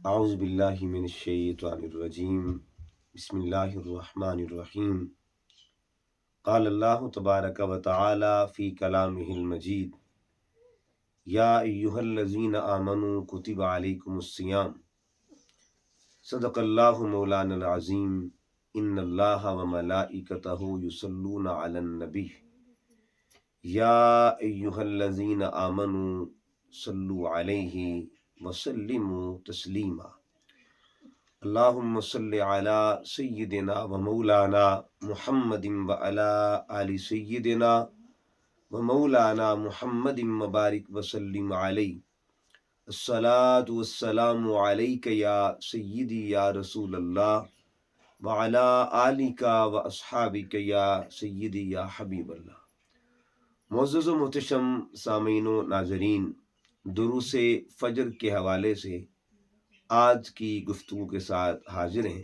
اعوذ باللہ من الشیطان الرجیم بسم اللہ الرحمن الرحیم قال اللہ تبارک و تعالی فی کلامہ المجید یا ایہا الذین آمنوا کتب علیکم الصیام صدق اللہ مولانا العظیم ان اللہ و ملائکتہ یصلون علی النبی یا ایہا الذین آمنوا صلوا علیہ وسلموا تسلیما اللہم صلی علی سیدنا و مولانا محمد و علی آل سیدنا و مولانا محمد مبارک وسلم علیہ الصلاۃ والسلام علیک یا سیدی یا رسول اللہ وعلی آلک و اصحابک یا سیدی یا حبیب اللہ۔ معزز و محتشم سامعین و ناظرین، دروس فجر کے حوالے سے آج کی گفتگو کے ساتھ حاضر ہیں۔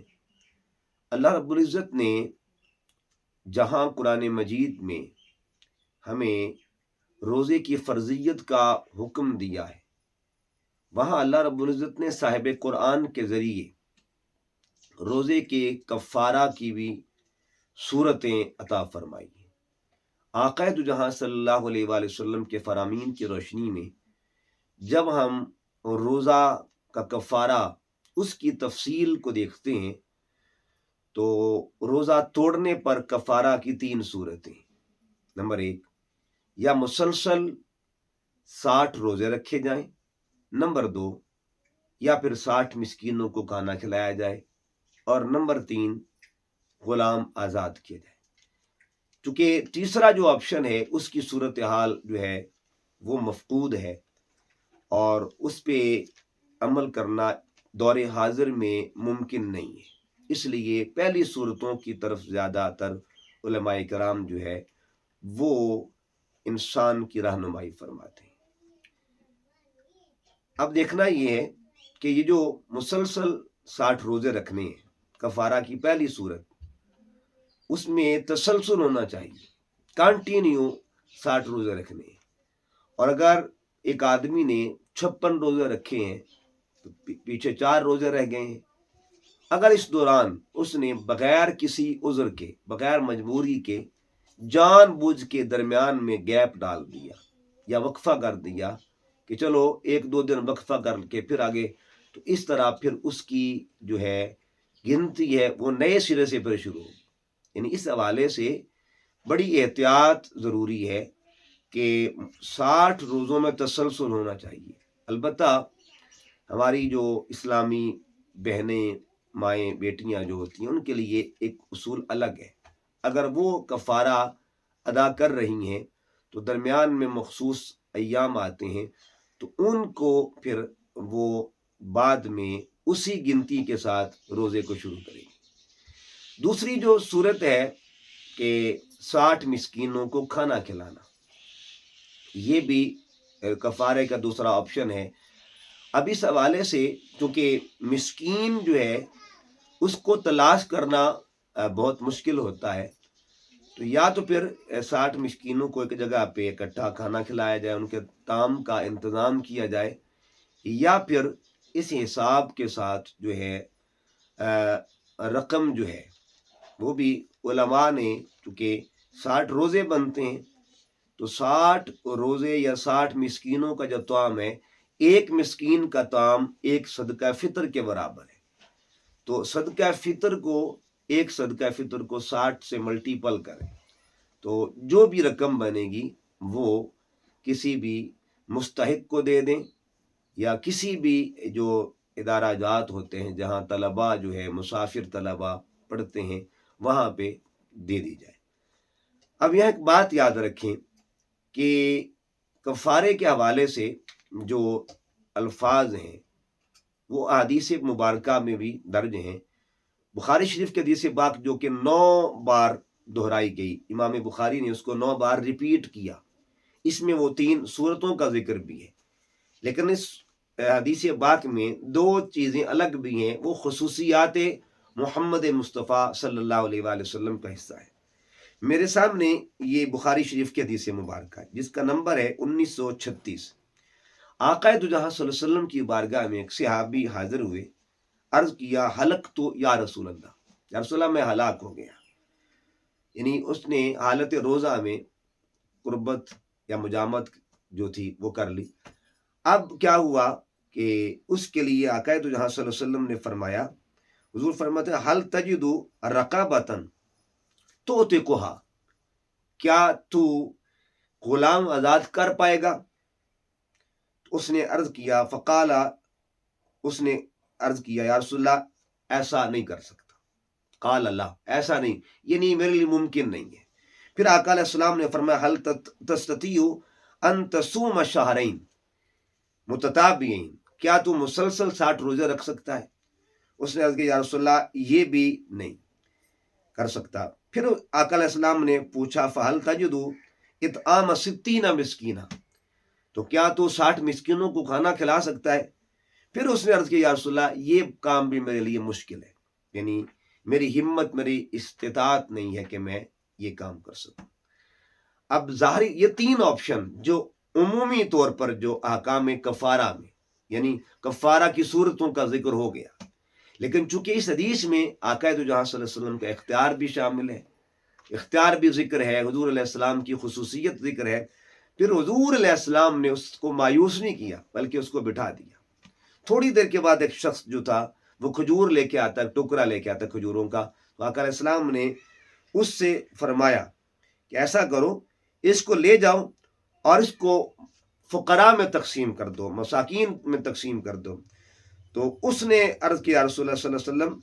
اللہ رب العزت نے جہاں قرآن مجید میں ہمیں روزے کی فرضیت کا حکم دیا ہے، وہاں اللہ رب العزت نے صاحب قرآن کے ذریعے روزے کے کفارہ کی بھی صورتیں عطا فرمائی ہیں۔ آقا دو جہاں صلی اللہ علیہ وآلہ وسلم کے فرامین کی روشنی میں جب ہم روزہ کا کفارہ اس کی تفصیل کو دیکھتے ہیں تو روزہ توڑنے پر کفارہ کی 3 صورتیں۔ نمبر 1، یا مسلسل 60 روزے رکھے جائیں۔ نمبر 2، یا پھر 60 مسکینوں کو کھانا کھلایا جائے۔ اور نمبر 3، غلام آزاد کیا جائے۔ چونکہ تیسرا جو آپشن ہے اس کی صورتحال جو ہے وہ مفقود ہے اور اس پہ عمل کرنا دور حاضر میں ممکن نہیں ہے، اس لیے پہلی صورتوں کی طرف زیادہ تر علماء کرام جو ہے وہ انسان کی رہنمائی فرماتے ہیں۔ اب دیکھنا یہ ہے کہ یہ جو مسلسل 60 روزے رکھنے ہیں، کفارہ کی پہلی صورت، اس میں تسلسل ہونا چاہیے، کنٹینیو 60 روزے رکھنے ہیں۔ اور اگر ایک آدمی نے 56 روزے رکھے ہیں تو پیچھے 4 روزے رہ گئے ہیں، اگر اس دوران اس نے بغیر کسی عذر کے، بغیر مجبوری کے، جان بوجھ کے درمیان میں گیپ ڈال دیا یا وقفہ کر دیا کہ چلو 1-2 دن وقفہ کر کے پھر آگے، تو اس طرح پھر اس کی جو ہے گنتی ہے وہ نئے سرے سے پھر شروع ہوگی۔ یعنی اس حوالے سے بڑی احتیاط ضروری ہے کہ 60 روزوں میں تسلسل ہونا چاہیے۔ البتہ ہماری جو اسلامی بہنیں، مائیں، بیٹیاں جو ہوتی ہیں ان کے لیے ایک اصول الگ ہے۔ اگر وہ کفارہ ادا کر رہی ہیں تو درمیان میں مخصوص ایام آتے ہیں تو ان کو پھر وہ بعد میں اسی گنتی کے ساتھ روزے کو شروع کریں گے۔ دوسری جو صورت ہے کہ 60 مسکینوں کو کھانا کھلانا، یہ بھی کفارے کا دوسرا آپشن ہے۔ اب اس حوالے سے چونکہ مسکین جو ہے اس کو تلاش کرنا بہت مشکل ہوتا ہے، تو یا تو پھر 60 مسکینوں کو ایک جگہ پہ اکٹھا کھانا کھلایا جائے، ان کے طعام کا انتظام کیا جائے، یا پھر اس حساب کے ساتھ جو ہے رقم جو ہے وہ بھی علماء نے، چونکہ 60 روزے بنتے ہیں تو 60 روزے یا 60 مسکینوں کا جو طعام ہے، ایک مسکین کا طعام ایک صدقہ فطر کے برابر ہے۔ تو صدقہ فطر کو، ایک صدقہ فطر کو 60 سے ملٹیپل کریں تو جو بھی رقم بنے گی وہ کسی بھی مستحق کو دے دیں، یا کسی بھی جو ادارہ جات ہوتے ہیں جہاں طلباء جو ہے، مسافر طلباء پڑھتے ہیں، وہاں پہ دے دی جائے۔ اب یہاں ایک بات یاد رکھیں کہ کفارے کے حوالے سے جو الفاظ ہیں وہ احادیث مبارکہ میں بھی درج ہیں۔ بخاری شریف کے حدیث پاک جو کہ 9 بار دہرائی گئی، امام بخاری نے اس کو 9 بار ریپیٹ کیا، اس میں وہ 3 صورتوں کا ذکر بھی ہے، لیکن اس حدیث پاک میں 2 چیزیں الگ بھی ہیں، وہ خصوصیات محمد مصطفیٰ صلی اللہ علیہ وآلہ وسلم کا حصہ ہے۔ میرے سامنے یہ بخاری شریف کی حدیث مبارکہ ہے جس کا نمبر ہے 1936۔ آقا دو جہاں صلی اللہ علیہ وسلم کی بارگاہ میں ایک صحابی حاضر ہوئے، عرض کیا ہلک تو یا رسول اللہ، یا رسول اللہ میں ہلاک ہو گیا. یعنی اس نے حالت روزہ میں قربت یا مجامت جو تھی وہ کر لی. اب کیا ہوا کہ اس کے لیے آقا دو جہاں صلی اللہ علیہ وسلم نے فرمایا، حضور فرماتے ہیں حل تجد رقابتن توتقها، کیا تو غلام آزاد کر پائے گا؟ اس نے عرض کیا فقال، اس نے عرض کیا یا رسول اللہ ایسا نہیں کر سکتا. قال اللہ، ایسا نہیں، یہ نہیں میرے لیے ممکن نہیں ہے. پھر آقا علیہ السلام نے فرمایا حل تستطیع ان تصوم شہرین متتابعین، کیا تو مسلسل 60 روزے رکھ سکتا ہے؟ اس نے عرض کیا یا رسول اللہ یہ بھی نہیں کر سکتا. پھر آقا علیہ السلام نے پوچھا فہل تجد اطعام 60 مسکینہ، تو کیا تو 60 مسکینوں کو کھانا کھلا سکتا ہے؟ پھر اس نے عرض کیا یا رسول اللہ یہ کام بھی میرے لیے مشکل ہے، یعنی میری ہمت، میری استطاعت نہیں ہے کہ میں یہ کام کر سکوں. اب ظاہری یہ 3 آپشن جو عمومی طور پر جو احکام کفارہ میں، یعنی کفارہ کی صورتوں کا ذکر ہو گیا، لیکن چونکہ اس حدیث میں آقا دو جہاں صلی اللہ علیہ وسلم کا اختیار بھی شامل ہے، اختیار بھی ذکر ہے، حضور علیہ السلام کی خصوصیت ذکر ہے. پھر حضور علیہ السلام نے اس کو مایوس نہیں کیا بلکہ اس کو بٹھا دیا. تھوڑی دیر کے بعد ایک شخص جو تھا وہ کھجور لے کے آتا، ٹکڑا لے کے آتا کھجوروں کا، تو آقا علیہ السلام نے اس سے فرمایا کہ ایسا کرو، اس کو لے جاؤ اور اس کو فقراء میں تقسیم کر دو، مساکین میں تقسیم کر دو. تو اس نے عرض کیا رسول اللہ صلی اللہ علیہ وسلم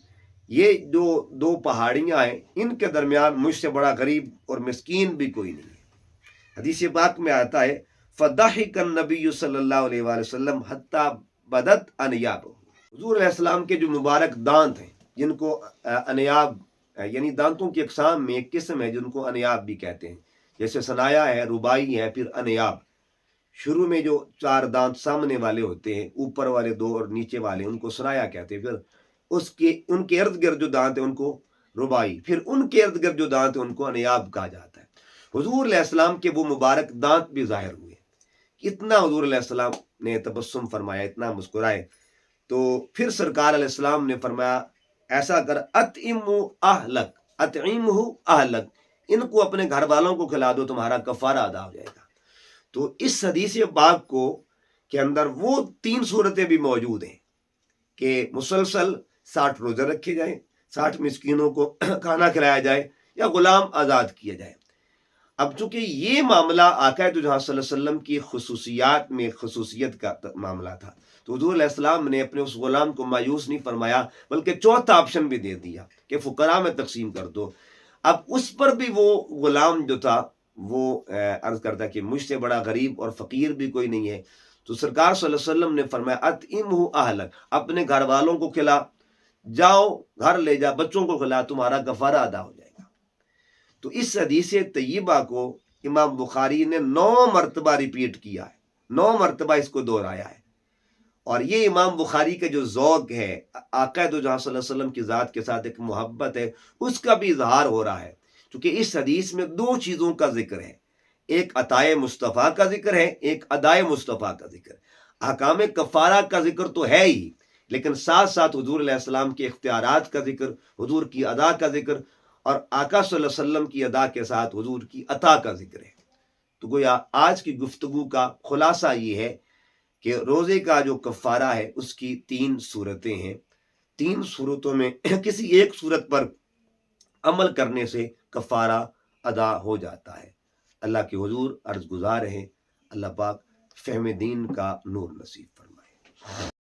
یہ جو 2 پہاڑیاں ہیں ان کے درمیان مجھ سے بڑا غریب اور مسکین بھی کوئی نہیں ہے. حدیث پاک میں آتا ہے فضحک النبی صلی اللہ علیہ وآلہ وسلم حتی بدت انیابہ، حضور علیہ السلام کے جو مبارک دانت ہیں جن کو انیاب، یعنی دانتوں کی اقسام میں ایک قسم ہے جن کو انیاب بھی کہتے ہیں، جیسے ثنایا ہے، ربائی ہے، پھر انیاب. شروع میں جو 4 دانت سامنے والے ہوتے ہیں، اوپر والے 2 اور نیچے والے، ان کو ثنایا کہتے ہیں. پھر ان کے ارد گرد جو دانت ہیں ان کو ربائی، پھر ان کے ارد گرد جو دانت ہیں ان کو انیاب کہا جاتا ہے. حضور علیہ السلام کے وہ مبارک دانت بھی ظاہر ہوئے، اتنا حضور علیہ السلام نے تبسم فرمایا، اتنا مسکرائے. تو پھر سرکار علیہ السلام نے فرمایا ایسا کر اطعمہ اہلک، اطعمہ اہلک، ان کو اپنے گھر والوں کو کھلا دو، تمہارا کفارہ ادا ہو جائے گا. تو اس حدیث پاک کو کے اندر وہ 3 صورتیں بھی موجود ہیں کہ مسلسل 60 روزے رکھے جائیں، 60 مسکینوں کو کھانا کھلایا جائے، یا غلام آزاد کیا جائے. اب چونکہ یہ معاملہ آقا دو جہاں صلی اللہ علیہ وسلم کی خصوصیات میں خصوصیت کا معاملہ تھا، تو حضور علیہ السلام نے اپنے اس غلام کو مایوس نہیں فرمایا بلکہ چوتھا آپشن بھی دے دیا کہ فقراء میں تقسیم کر دو. اب اس پر بھی وہ غلام جو تھا وہ عرض کرتا کہ مجھ سے بڑا غریب اور فقیر بھی کوئی نہیں ہے. تو سرکار صلی اللہ علیہ وسلم نے فرمایا اطعمہ اہلک، اپنے گھر والوں کو کھلا، جاؤ گھر لے جا، بچوں کو کھلا، تمہارا کفارہ ادا ہو جائے گا. تو اس حدیث طیبہ کو امام بخاری نے 9 مرتبہ ریپیٹ کیا ہے، 9 مرتبہ اس کو دہرایا ہے. اور یہ امام بخاری کا جو ذوق ہے، آقا دو جہاں صلی اللہ علیہ وسلم کی ذات کے ساتھ ایک محبت ہے، اس کا بھی اظہار ہو رہا ہے. کیونکہ اس حدیث میں 2 چیزوں کا ذکر ہے، ایک عطائے مصطفیٰ کا ذکر ہے، ایک ادائے مصطفیٰ کا ذکر. احکام کفارہ کا ذکر تو ہے ہی، لیکن ساتھ ساتھ حضور علیہ السلام کے اختیارات کا ذکر، حضور کی ادا کا ذکر، اور آقا صلی اللہ علیہ وسلم کی ادا کے ساتھ حضور کی عطا کا ذکر ہے. تو گویا آج کی گفتگو کا خلاصہ یہ ہے کہ روزے کا جو کفارہ ہے اس کی 3 صورتیں ہیں. 3 صورتوں میں کسی ایک صورت پر عمل کرنے سے کفارہ ادا ہو جاتا ہے. اللہ کے حضور عرض گزار ہیں، اللہ پاک فہم دین کا نور نصیب فرمائے.